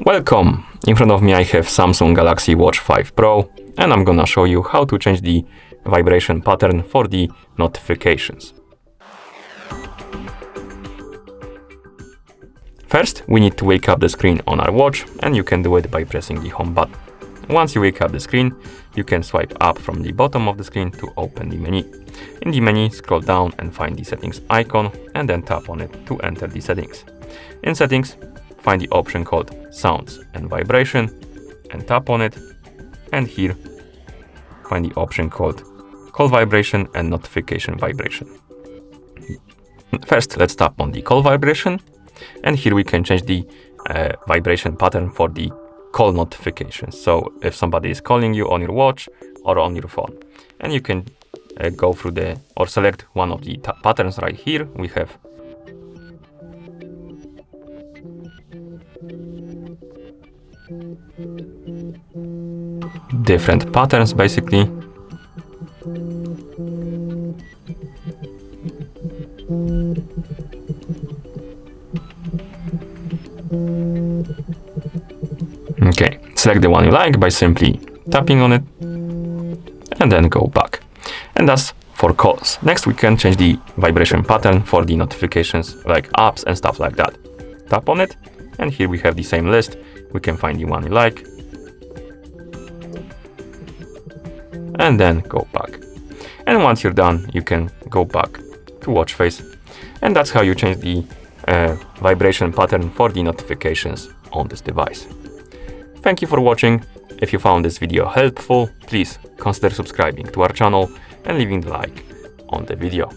Welcome! In front of me I have Samsung Galaxy Watch 5 Pro and I'm gonna show you how to change the vibration pattern for the notifications. First, we need to wake up the screen on our watch, and you can do it by pressing the home button. Once you wake up the screen, you can swipe up from the bottom of the screen to open the menu. In the menu, scroll down and find the settings icon and then tap on it to enter the settings. In settings, find the option called Sounds and Vibration and tap on it, and here find the option called Call Vibration and Notification Vibration. First, let's tap on the call vibration, and here we can change the vibration pattern for the call notifications. So if somebody is calling you on your watch or on your phone, and you can go through or select one of the patterns right here. We have different patterns basically. Okay, select the one you like by simply tapping on it and then go back. And that's for calls. Next, we can change the vibration pattern for the notifications like apps and stuff like that. Tap on it, and here we have the same list. We can find the one you like and then go back. And once you're done, you can go back to watch face, and that's how you change the vibration pattern for the notifications on this device. Thank you for watching. If you found this video helpful, please consider subscribing to our channel and leaving a like on the video.